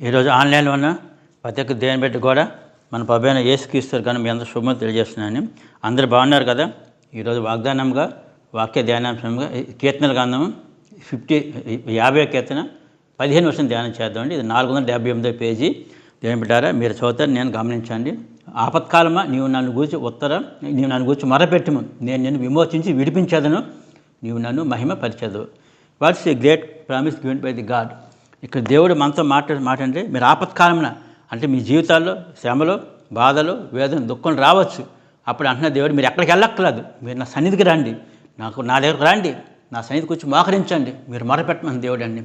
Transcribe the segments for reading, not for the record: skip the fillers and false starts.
ఈరోజు ఆన్లైన్లో ఉన్న ప్రతి ఒక్క దేవుని బిడ్డ కూడా మన ప్రభువైన యేసుక్రీస్తు కానీ మీ అందరూ శుభం తెలియజేస్తున్నాను. అందరూ బాగున్నారు కదా. ఈరోజు వాగ్దానంగా వాక్య ధ్యానాంశంగా కీర్తనల గ్రంథం 50 కీర్తన 15 ధ్యానం చేద్దామండి. ఇది 478 పేజీ. దేవుని బిడ్డారా మీరు చదువుతారు, నేను గమనించండి. ఆపత్కాలమా నీవు నన్ను గూర్చి మొరపెట్టుము, నేను నిన్ను విమోచించి విడిపించేదను, నీవు నన్ను మహిమ పరిచేదు. What's a great promise given by the god. ఇక్కడ దేవుడు మనతో మాట అంటే మీరు ఆపత్కాలమున అంటే మీ జీవితాల్లో శ్రమలు, బాధలు, వేదన, దుఃఖం రావచ్చు. అప్పుడు అంటున్న దేవుడు మీరు ఎక్కడికి వెళ్ళక్కర్లేదు, మీరు నా సన్నిధికి రండి, నా దగ్గరకు రండి, నా సన్నిధికి వచ్చి మోకరించండి, మీరు మొరపెట్టమని దేవుడు అండి.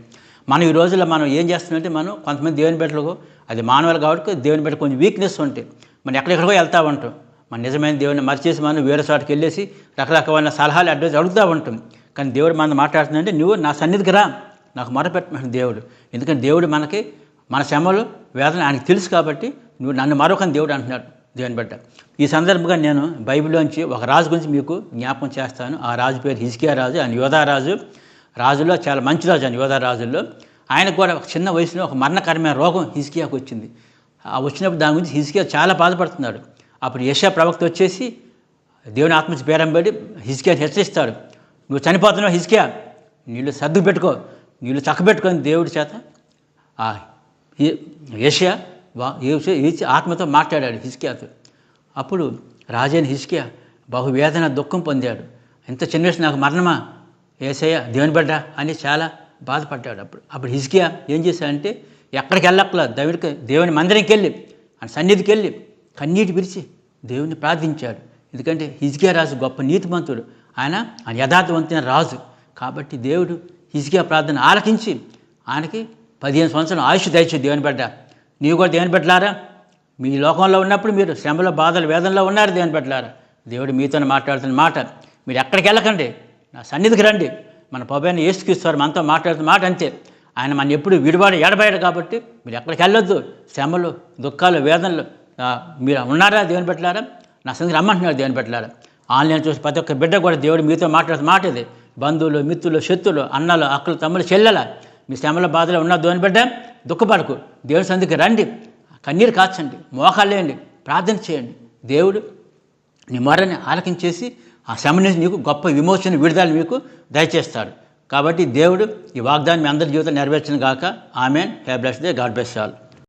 మనం ఈ రోజుల్లో మనం ఏం చేస్తున్నామంటే మనం కొంతమంది దేవుని బిడ్డలకు అది మానవులు కాబట్టి దేవుని బిడ్డ కొంచెం వీక్నెస్ ఉంటాయి. మనం ఎక్కడెక్కడికో వెళ్తూ ఉంటాం. మన నిజమైన దేవుడిని మరిచేసి మనం వేరే చోటుకి వెళ్ళేసి రకరకాల సలహాలు అడ్వైజ్ అడుగుతూ ఉంటాం. కానీ దేవుడు మనం మాట్లాడుతుందంటే నువ్వు నా సన్నిధికి రా, నాకు మొరపెట్టమని దేవుడు. ఎందుకంటే దేవుడు మనకి మన శ్రమలు వేదన ఆయనకి తెలుసు కాబట్టి నువ్వు నన్ను మరొకని దేవుడు అంటున్నాడు దేవుని బిడ్డ. ఈ సందర్భంగా నేను బైబిల్లోంచి ఒక రాజు గురించి మీకు జ్ఞాపకం చేస్తాను. ఆ రాజు పేరు హిజ్కియా రాజు. ఆయన యోధా రాజు. రాజుల్లో చాలా మంచి రాజు ఆయన యోధా రాజుల్లో. ఆయనకు కూడా ఒక చిన్న వయసులో ఒక మరణకరమైన రోగం హిజ్కియాకు వచ్చింది. వచ్చినప్పుడు దాని గురించి హిజ్కియా చాలా బాధపడుతున్నాడు. అప్పుడు యెషయా ప్రవక్త వచ్చేసి దేవుని ఆత్మచి బేరం పెట్టి హిజ్కియాని హెచ్చరిస్తాడు. నువ్వు చనిపోతున్నావు హిజ్కియా, నీళ్ళు సర్దు పెట్టుకో, నీళ్ళు చక్కబెట్టుకొని దేవుడి చేత యెషయా ఆత్మతో మాట్లాడాడు హిజ్కియాతో. అప్పుడు రాజైన హిజ్కియా బహువేదన దుఃఖం పొందాడు. ఎంత చిన్న వయసు నాకు మరణమా యేసయ్య దేవుని బిడ్డ అని చాలా బాధపడ్డాడు. అప్పుడు హిజ్కియా ఏం చేశాడంటే ఎక్కడికి వెళ్ళక్కర్లేదు, దేవుని మందిరంకి వెళ్ళి ఆయన సన్నిధికి వెళ్ళి కన్నీటి విరిచి దేవుని ప్రార్థించాడు. ఎందుకంటే హిజ్కియా రాజు గొప్ప నీతిమంతుడు, ఆయన యథార్థవంతమైన రాజు. కాబట్టి దేవుడు హిజ్కియా ప్రార్థన ఆలకించి ఆయనకి 15 సంవత్సరాలు ఆయుష్ దయచు. దేవుని బిడ్డ నీవు కూడా దేవుని బిడ్డలారా, మీ లోకంలో ఉన్నప్పుడు మీరు శ్రమలో, బాధలు, వేదనలో ఉన్నారు దేవుని బిడ్డలారా. దేవుడు మీతో మాట్లాడుతున్న మాట, మీరు ఎక్కడికి వెళ్ళకండి, నా సన్నిధికి రండి. మన ప్రభువైన యేసుక్రీస్తు మనతో మాట్లాడుతున్న మాట అంతే. ఆయన మన ఎప్పుడు విడివాడు ఎడబాయాడు కాబట్టి మీరు ఎక్కడికి వెళ్ళొద్దు. శ్రమలు, దుఃఖాలు, వేదనలు మీరు ఉన్నారా దేవుని బిడ్డలారా, నా సన్నిధికి రమ్మంటున్నారు దేవుని బిడ్డలారా. ఆన్లైన్ చూసి ప్రతి ఒక్క బిడ్డ కూడా దేవుడు మీతో మాట్లాడుతున్న మాట ఇది. బంధువులు, మిత్రులు, శత్రులు, అన్నలు, అక్కలు, తమ్ములు, చెల్లెల మీ శ్రమల బాధలో ఉన్న దేవుని బిడ్డ దుఃఖపడకు, దేవుని సన్నిధికి రండి, కన్నీరు కాచండి, మోకాళ్ళేయండి, ప్రార్థన చేయండి. దేవుడు నీ మొరని ఆలకించేసి ఆ శ్రమ నుంచి నీకు గొప్ప విమోచన, విడుదల మీకు దయచేస్తాడు. కాబట్టి దేవుడు ఈ వాగ్దానం మీ అందరి జీవితం నెరవేర్చిన గాక. Amen. Have blessed day. God bless you all.